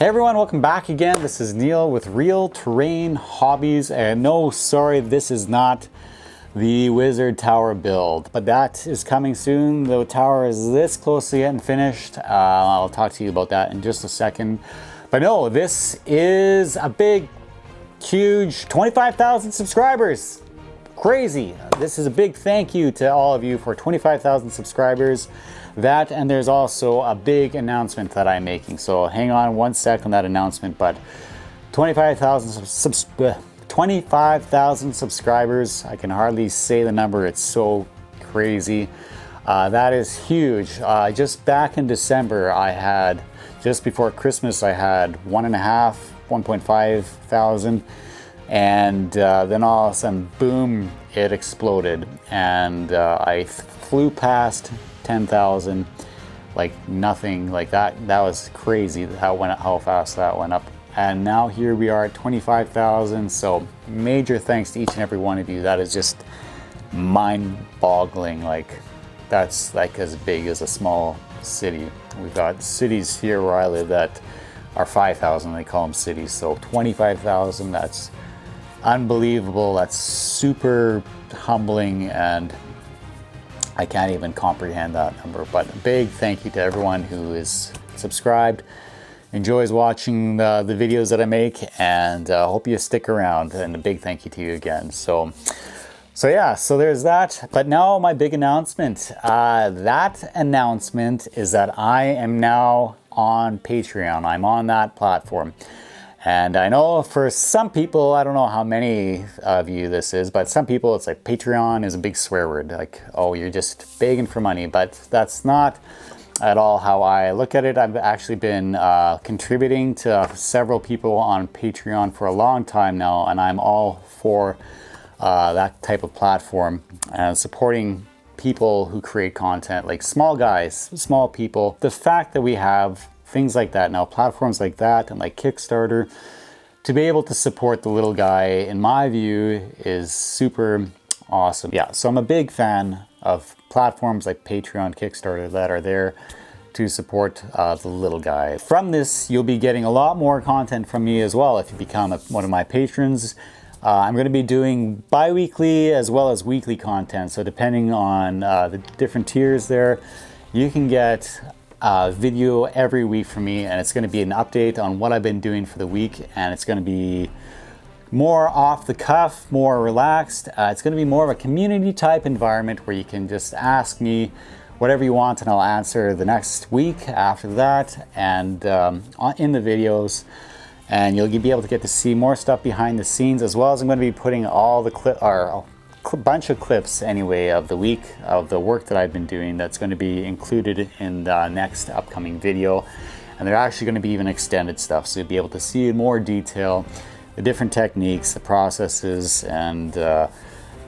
Hey everyone, welcome back again. This is Neil with Real Terrain Hobbies, and no, sorry, this is not the Wizard Tower build, but that is coming soon. The tower is this close to getting finished. I'll talk to you about that in just a second. But no, this is a big, huge 25,000 subscribers. Crazy. This is a big thank you to all of you for 25,000 subscribers. That, and there's also a big announcement that I'm making. So hang on one sec on that announcement, but 25,000 subscribers. I can hardly say the number. It's so crazy. That is huge. Just back in December, just before Christmas, I had 1.5 thousand. And then all of a sudden, boom, it exploded. And I flew past 10,000 like nothing, like that. That was crazy how fast that went up. And now here we are at 25,000. So major thanks to each and every one of you. That is just mind-boggling. Like that's like as big as a small city. We've got cities here where I live that are 5,000. They call them cities. So 25,000. That's unbelievable. That's super humbling, and I can't even comprehend that number. But a big thank you to everyone who is subscribed, enjoys watching the videos that I make, and hope you stick around. And a big thank you to you again. So yeah, so there's that. But now my big announcement. That announcement is that I am now on Patreon. I'm on that platform. And I know for some people, I don't know how many of you this is, but some people it's like Patreon is a big swear word. Like, oh, you're just begging for money. But that's not at all how I look at it. I've actually been contributing to several people on Patreon for a long time now, and I'm all for that type of platform and supporting people who create content, like small guys, small people. The fact that we have things like that now, platforms like that and like Kickstarter, to be able to support the little guy, in my view, is super awesome. Yeah, so I'm a big fan of platforms like Patreon, Kickstarter that are there to support the little guy. From this, you'll be getting a lot more content from me as well if you become one of my patrons. I'm going to be doing bi-weekly as well as weekly content. So depending on the different tiers there, you can get video every week from me, and it's going to be an update on what I've been doing for the week, and it's going to be more off the cuff, more relaxed. It's going to be more of a community type environment where you can just ask me whatever you want and I'll answer the next week after that, and in the videos, and you'll be able to get to see more stuff behind the scenes, as well as I'm going to be putting all the bunch of clips anyway of the week of the work that I've been doing that's going to be included in the next upcoming video. And they're actually going to be even extended stuff, so you'll be able to see in more detail the different techniques, the processes, and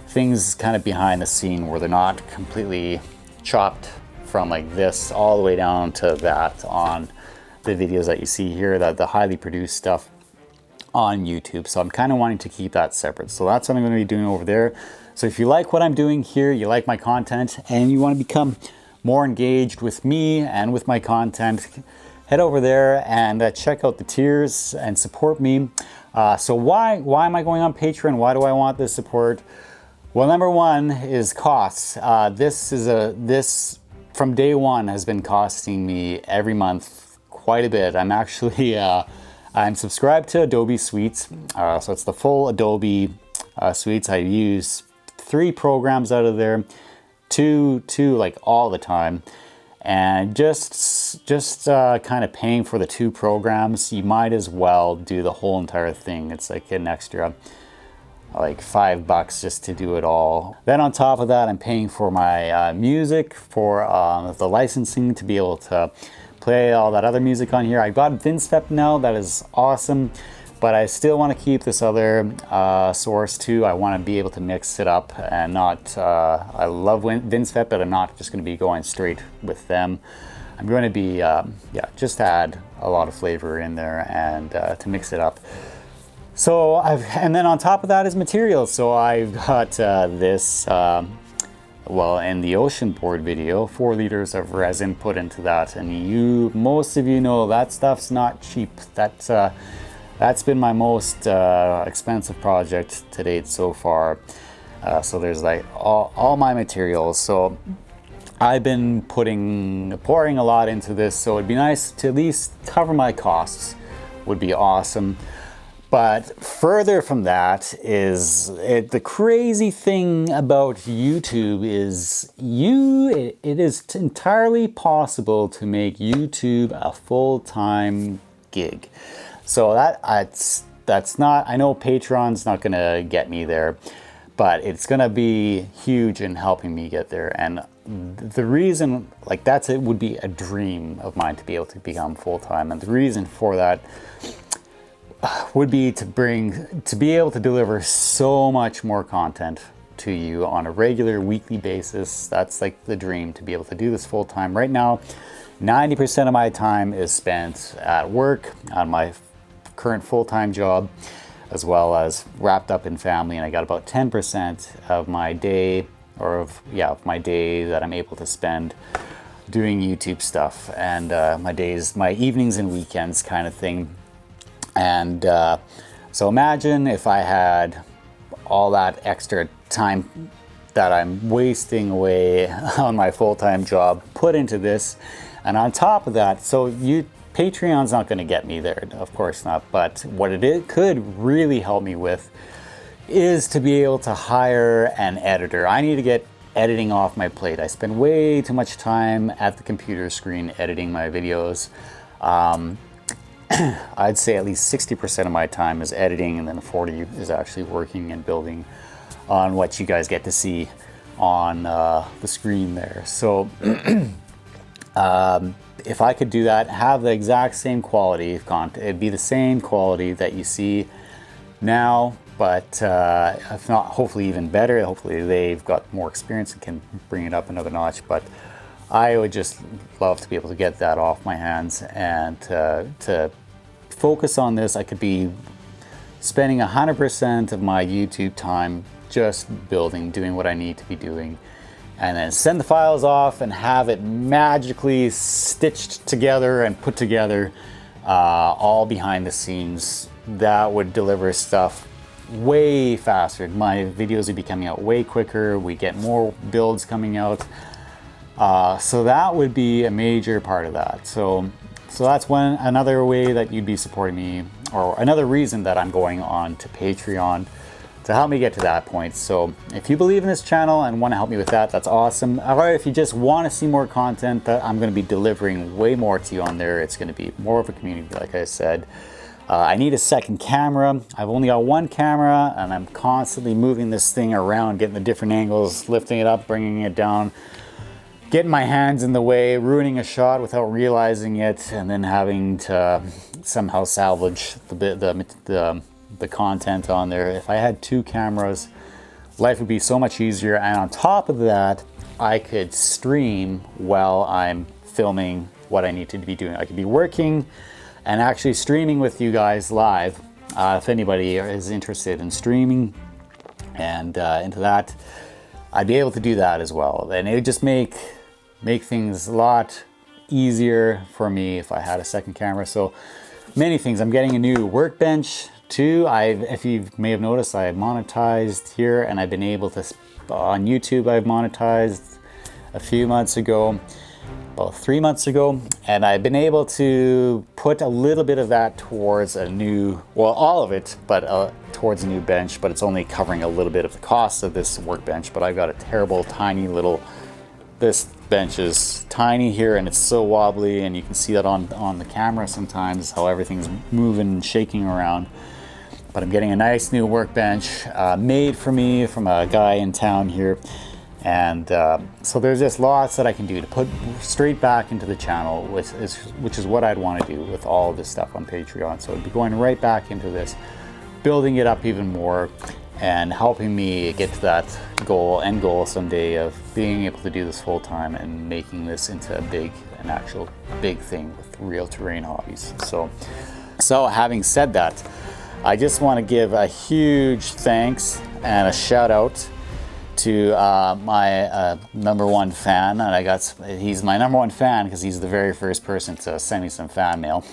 things kind of behind the scene where they're not completely chopped from like this all the way down to that on the videos that you see here, that the highly produced stuff on YouTube. So I'm kind of wanting to keep that separate. So that's what I'm going to be doing over there. So if you like what I'm doing here, you like my content, and you want to become more engaged with me and with my content, head over there and check out the tiers and support me. So why am I going on Patreon? Why do I want this support? Well, number one is costs. This from day one has been costing me every month quite a bit. I'm actually I'm subscribed to Adobe Suites, so it's the full Adobe Suites. I use 3 programs out of there, two like all the time, and just kind of paying for the 2 programs, you might as well do the whole entire thing. It's like an extra like $5 just to do it all. Then on top of that, I'm paying for my music, for the licensing to be able to play all that other music on here. I got VinceFep now, that is awesome, but I still want to keep this other source too. I want to be able to mix it up and not, I love VinceFep, but I'm not just going to be going straight with them. I'm going to be, just add a lot of flavor in there and to mix it up. So and then on top of that is materials. So I've got this Well, in the ocean board video, 4 liters of resin put into that, and most of you know that stuff's not cheap. That's been my most expensive project to date so far. So there's like all my materials. So I've been pouring a lot into this, so it'd be nice to at least cover my costs. Would be awesome. But further from that is the crazy thing about YouTube is it is entirely possible to make YouTube a full-time gig. So that's not, I know Patreon's not gonna get me there, but it's gonna be huge in helping me get there. And the reason, like it would be a dream of mine to be able to become full-time. And the reason for that would be to be able to deliver so much more content to you on a regular weekly basis. That's like the dream, to be able to do this full time. Right now, 90% of my time is spent at work on my current full-time job, as well as wrapped up in family. And I got about 10% of my day, of my day that I'm able to spend doing YouTube stuff, and my evenings and weekends kind of thing. And so imagine if I had all that extra time that I'm wasting away on my full-time job put into this. And on top of that, so Patreon's not going to get me there, of course not. But what it could really help me with is to be able to hire an editor. I need to get editing off my plate. I spend way too much time at the computer screen editing my videos. I'd say at least 60% of my time is editing, and then 40 is actually working and building on what you guys get to see on the screen there. So if I could do that, have the exact same quality of content, it'd be the same quality that you see now, but if not, hopefully even better. Hopefully they've got more experience and can bring it up another notch. But I would just love to be able to get that off my hands and to focus on this. I could be spending 100% of my YouTube time just doing what I need to be doing, and then send the files off and have it magically stitched together and put together all behind the scenes. That would deliver stuff way faster. My videos would be coming out way quicker. We get more builds coming out. So that would be a major part of that. So that's another way that you'd be supporting me, or another reason that I'm going on to Patreon to help me get to that point. So if you believe in this channel and want to help me with that, that's awesome. Or if you just want to see more content, that I'm going to be delivering way more to you on there. It's going to be more of a community, like I said. I need a second camera. I've only got one camera, and I'm constantly moving this thing around, getting the different angles, lifting it up, bringing it down, getting my hands in the way, ruining a shot without realizing it, and then having to somehow salvage the content on there. If I had 2 cameras, life would be so much easier. And on top of that, I could stream while I'm filming what I need to be doing. I could be working and actually streaming with you guys live. If anybody is interested in streaming and into that, I'd be able to do that as well. And it would just make things a lot easier for me if I had a second camera. So many things. I'm getting a new workbench too. If you may have noticed, I monetized here, and I've been able to, on YouTube, I've monetized a few months ago, about 3 months ago, and I've been able to put a little bit of that towards a new, well, all of it, but towards a new bench, but it's only covering a little bit of the cost of this workbench. But I've got a terrible, tiny little, this bench is tiny here, and it's so wobbly, and you can see that on the camera sometimes, how everything's moving and shaking around. But I'm getting a nice new workbench made for me from a guy in town here. And so there's just lots that I can do to put straight back into the channel, which is what I'd want to do with all of this stuff on Patreon. So it'd be going right back into this, building it up even more, and helping me get to that end goal someday of being able to do this full time and making this into an actual big thing with real terrain hobbies. So having said that, I just want to give a huge thanks and a shout out to my #1 fan, and he's my #1 fan because he's the very first person to send me some fan mail.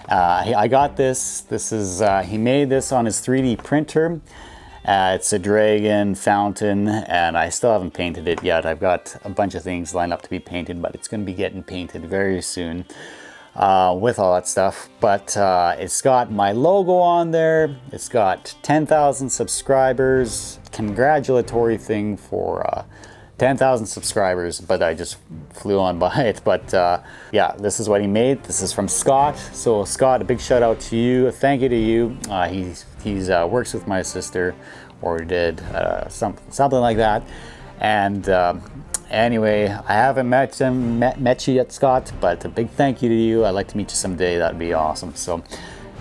I got this. This is he made this on his 3D printer. It's a dragon fountain, and I still haven't painted it yet. I've got a bunch of things lined up to be painted, but it's going to be getting painted very soon with all that stuff. But it's got my logo on there. It's got 10,000 subscribers. Congratulatory thing for 10,000 subscribers, but I just flew on by it. But yeah, this is what he made. This is from Scott. So Scott, a big shout out to you. Thank you to you. He's works with my sister, or did something like that. And anyway, I haven't met you yet, Scott, but a big thank you to you. I'd like to meet you someday. That'd be awesome. So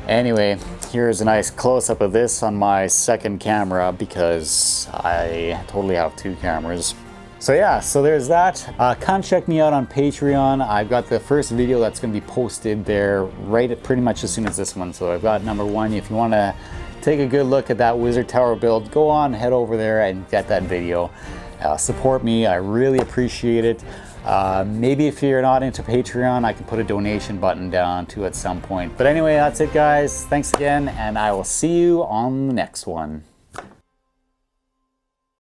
anyway, here's a nice close-up of this on my second camera, because I totally have 2 cameras. So yeah, so there's that. Come check me out on Patreon. I've got the first video that's going to be posted there pretty much as soon as this one. So I've got #1. If you want to take a good look at that Wizard Tower build, go on, head over there and get that video. Support me, I really appreciate it. Maybe if you're not into Patreon, I can put a donation button down too at some point. But anyway, that's it guys. Thanks again, and I will see you on the next one.